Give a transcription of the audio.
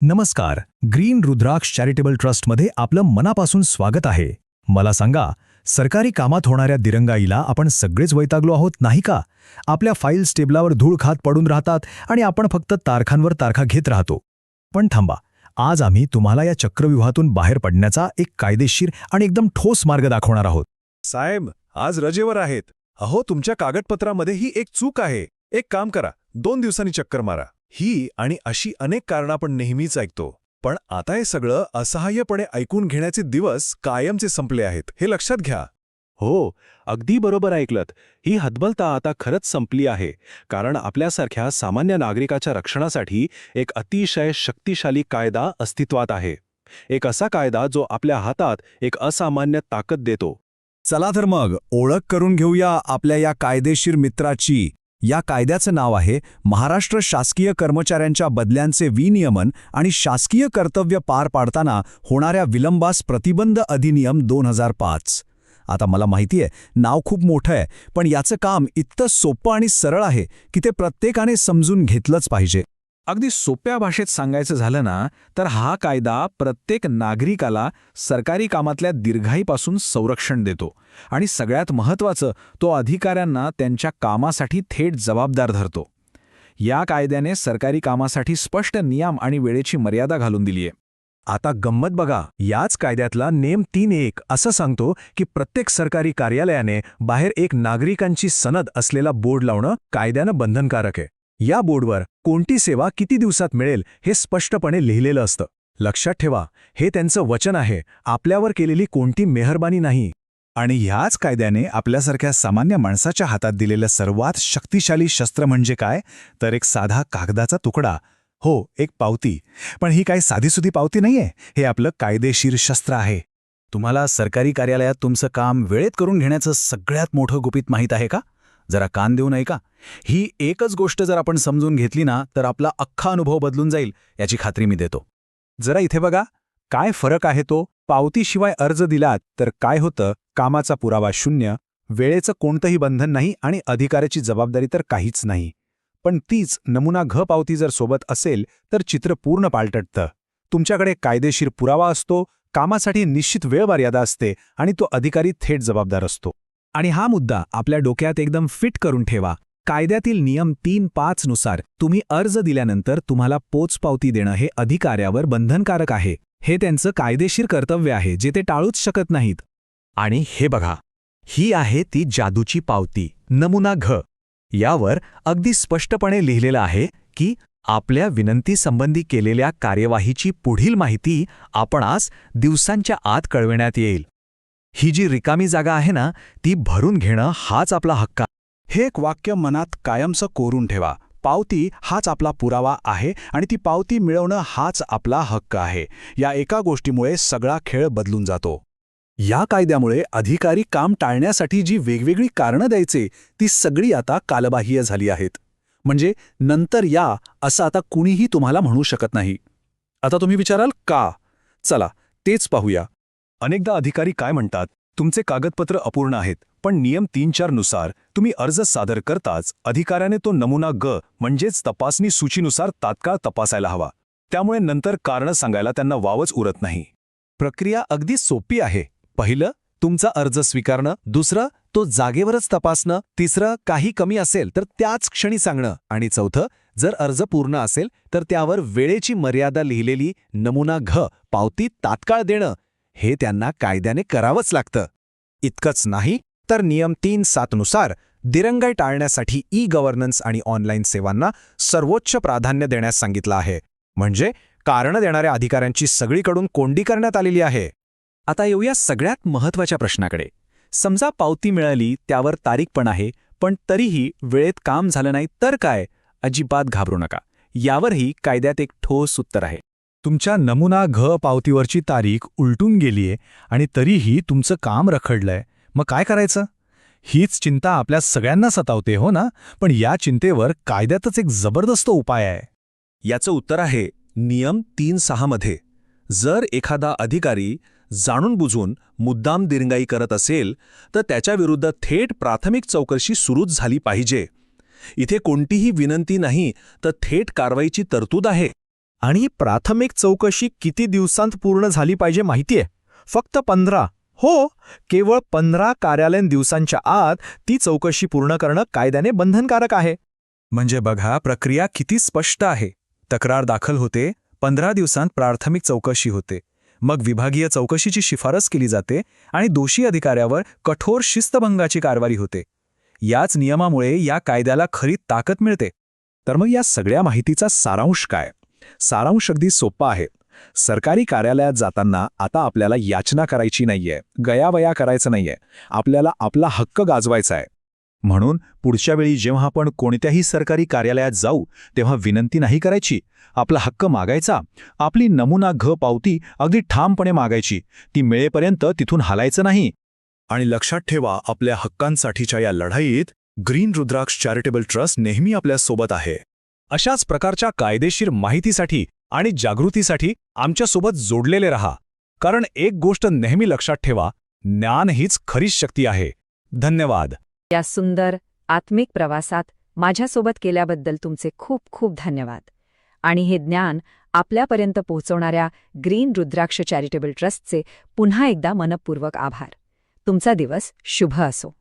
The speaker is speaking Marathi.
नमस्कार. ग्रीन रुद्राक्ष चॅरिटेबल ट्रस्टमध्ये आपलं मनापासून स्वागत आहे. मला सांगा, सरकारी कामात होणाऱ्या दिरंगाईला आपण सगळेच वैतागलो आहोत नाही का? आपल्या फाईल्स टेबलावर धूळ खात पडून राहतात आणि आपण फक्त तारखांवर तारखा घेत राहतो. पण थांबा, आज आम्ही तुम्हाला या चक्रव्यूहातून बाहेर पडण्याचा एक कायदेशीर आणि एकदम ठोस मार्ग दाखवणार आहोत. साहेब, आज रजेवर आहेत. अहो, तुमच्या कागदपत्रामध्ये ही एक चूक आहे. एक काम करा, 2 दिवसांनी चक्कर मारा. ही आणि अशी अनेक कारणं आपण नेहमीच ऐकतो. पण आता हे सगळं असहाय्यपणे ऐकून घेण्याचे दिवस कायमचे संपले आहेत, हे लक्षात घ्या. हो, अगदी बरोबर ऐकलत. ही हतबलता आता खरंच संपली आहे. कारण आपल्यासारख्या सामान्य नागरिकाच्या रक्षणासाठी एक अतिशय शक्तिशाली कायदा अस्तित्वात आहे. एक असा कायदा जो आपल्या हातात एक असामान्य ताकद देतो. चला तर मग ओळख करून घेऊया आपल्या या कायदेशीर मित्राची. या कायद्याचं नाव आहे महाराष्ट्र शासकीय कर्मचाऱ्यांच्या बदल्यांचे विनियमन आणि शासकीय कर्तव्य पार पाडताना होणाऱ्या विलंबास प्रतिबंध अधिनियम 2005. आता मला माहिती आहे, नाव खूप मोठं आहे, पण याचं काम इतकं सोपं आणि सरळ आहे की ते प्रत्येकाने समजून घेतलंच पाहिजे. अगदी सोप्या भाषेत सांगायचं झालं ना, तर हा कायदा प्रत्येक नागरिकाला सरकारी कामातल्या दीर्घाईपासून संरक्षण देतो आणि सगळ्यात महत्त्वाचं, तो अधिकाऱ्यांना त्यांच्या कामासाठी थेट जबाबदार धरतो. या कायद्याने सरकारी कामासाठी स्पष्ट नियम आणि वेळेची मर्यादा घालून दिली आहे. आता गंमत बघा, याच कायद्यातला नेम 3.1 असं सांगतो की प्रत्येक सरकारी कार्यालयाने बाहेर एक नागरिकांची सनद असलेला बोर्ड लावणं कायद्यानं बंधनकारक आहे. या बोर्डवर कोणती सेवा किती दिवसात मिळेल हे स्पष्टपणे लिहिलेलं असतं. लक्षात ठेवा, हे त्यांचं वचन आहे, आपल्यावर केलेली कोणती मेहरबानी नाही. आणि ह्याच कायद्याने आपल्यासारख्या सामान्य माणसाच्या हातात दिलेलं सर्वात शक्तिशाली शस्त्र म्हणजे काय, तर एक साधा कागदाचा तुकडा. हो, एक पावती. पण ही काही साधीसुधी पावती नाहीये, हे आपलं कायदेशीर शस्त्र आहे. तुम्हाला सरकारी कार्यालयात तुमचं काम वेळेत करून घेण्याचं सगळ्यात मोठं गुपित माहीत आहे का? जरा कान देऊन ऐका. ही एकच गोष्ट जर आपण समजून घेतली ना, तर आपला अख्खा अनुभव बदलून जाईल, याची खात्री मी देतो. जरा इथे बघा, काय फरक आहे तो. पावतीशिवाय अर्ज दिलात तर काय होतं, कामाचा पुरावा शून्य, वेळेचं कोणतंही बंधन नाही आणि अधिकाऱ्याची जबाबदारी तर काहीच नाही. पण तीच नमुना घ पावती जर सोबत असेल तर चित्र पूर्ण पालटतं. तुमच्याकडे कायदेशीर पुरावा असतो, कामासाठी निश्चित वेळ मर्यादा असते आणि तो अधिकारी थेट जबाबदार असतो. आणि हा मुद्दा आपल्या डोक्यात एकदम फिट करून ठेवा. कायद्यातील नियम 3.5 नुसार तुम्ही अर्ज दिल्यानंतर तुम्हाला पोचपावती देणं हे अधिकाऱ्यावर बंधनकारक आहे. हे त्यांचं कायदेशीर कर्तव्य आहे, जे ते टाळूच शकत नाहीत. आणि हे बघा, ही आहे ती जादूची पावती, नमुना घ. यावर अगदी स्पष्टपणे लिहिलेलं आहे की आपल्या विनंतीसंबंधी केलेल्या कार्यवाहीची पुढील माहिती आपणास दिवसांच्या आत कळविण्यात येईल. ही जी रिकामी जागा आहे ना, ती भरून घेणं हाच आपला हक्क. हे एक वाक्य मनात कायमचं कोरून ठेवा. पावती हाच आपला पुरावा आहे आणि ती पावती मिळवणं हाच आपला हक्क आहे. या एका गोष्टीमुळे सगळा खेळ बदलून जातो. या कायद्यामुळे अधिकारी काम टाळण्यासाठी जी वेगवेगळी कारणं द्यायचे, ती सगळी आता कालबाह्य झाली आहेत. म्हणजे नंतर या असं आता कुणीही तुम्हाला म्हणू शकत नाही. आता तुम्ही विचाराल का? चला तेच पाहूया. अनेकदा अधिकारी काय म्हणतात, तुमचे कागदपत्र अपूर्ण आहेत, पण नियम 3.4 नुसार तुम्ही अर्ज सादर करताच अधिकाऱ्याने तो नमुना ग म्हणजेच तपासणी सूचीनुसार तात्काळ तपासायला हवा. त्यामुळे नंतर कारणं सांगायला त्यांना वावच उरत नाही. प्रक्रिया अगदी सोपी आहे. पहिलं, तुमचा अर्ज स्वीकारणं. दुसरं, तो जागेवरच तपासणं. तिसरं, काही कमी असेल तर त्याच क्षणी सांगणं. आणि चौथं, जर अर्ज पूर्ण असेल तर त्यावर वेळेची मर्यादा लिहिलेली नमुना घ पावती तात्काळ देणं. हे त्यांना कायद्याने करावंच लागतं. इतकंच नाही तर नियम 3.7 नुसार दिरंगाई टाळण्यासाठी ई-गव्हर्नन्स आणि ऑनलाईन सेवांना सर्वोच्च प्राधान्य देण्यास सांगितलं आहे. म्हणजे कारणं देणाऱ्या अधिकाऱ्यांची सगळीकडून कोंडी करण्यात आलेली आहे. आता येऊया सगळ्यात महत्त्वाच्या प्रश्नाकडे. समजा पावती मिळाली, त्यावर तारीख पण आहे, पण तरीही वेळेत काम झालं नाही तर काय? अजिबात घाबरू नका. यावरही कायद्यात एक ठोस उत्तर आहे. तुमच्या नमुना घ पावतीवरची तारीख उलटून गेलीये आणि तरीही तुमचं काम रखडलंय. मग काय करायचं? हीच चिंता आपल्या सगळ्यांना सतावते, हो ना? पण या चिंतेवर कायद्यातच एक जबरदस्त उपाय आहे. याचं उत्तर आहे नियम 3.6 मध्ये. जर एखादा अधिकारी जाणून बुजून मुद्दाम दिरंगाई करत असेल तर त्याच्याविरुद्ध थेट प्राथमिक चौकशी सुरूच झाली पाहिजे. इथे कोणतीही विनंती नाही तर थेट कारवाईची तरतूद आहे. आणि प्राथमिक चौकशी किती दिवसांत पूर्ण झाली पाहिजे माहितीये? फक्त 15. हो, केवळ 15 कार्यालयीन दिवसांच्या आत ती चौकशी पूर्ण करणं कायद्याने बंधनकारक आहे. म्हणजे बघा, प्रक्रिया किती स्पष्ट आहे. तक्रार दाखल होते, 15 दिवसांत प्राथमिक चौकशी होते, मग विभागीय चौकशीची शिफारस केली जाते आणि दोषी अधिकाऱ्यावर कठोर शिस्तभंगाची कारवाई होते. याच नियमामुळे या कायद्याला खरी ताकद मिळते. तर मग या सगळ्या माहितीचा सारांश काय? सारांश अगदी सोपा आहे. सरकारी कार्यालयात जाताना आता आपल्याला याचना करायची नाहीये, गयावया करायचं नाहीये. आपल्याला आपला हक्क गाजवायचा आहे. म्हणून पुढच्या वेळी जेव्हा आपण कोणत्याही सरकारी कार्यालयात जाऊ तेव्हा विनंती नाही करायची, आपला हक्क मागायचा. आपली नमुना पावती अगदी ठामपणे मागायची. ती मिळेपर्यंत तिथून हलायचं नाही. आणि लक्षात ठेवा, आपल्या हक्कांसाठीच्या या लढाईत ग्रीन रुद्राक्ष चॅरिटेबल ट्रस्ट नेहमी आपल्यासोबत आहे. अशाच प्रकारच्या कायदेशीर माहितीसाठी आणि जागृतीसाठी आमच्यासोबत जोडलेले रहा. कारण एक गोष्ट नेहमी लक्षात ठेवा, ज्ञान हीच खरीच शक्ती आहे. धन्यवाद. या सुंदर आत्मिक प्रवासात माझ्यासोबत केल्याबद्दल तुमचे खूप खूप धन्यवाद. आणि हे ज्ञान आपल्यापर्यंत पोहोचवणाऱ्या ग्रीन रुद्राक्ष चॅरिटेबल ट्रस्टचे पुन्हा एकदा मनपूर्वक आभार. तुमचा दिवस शुभ असो.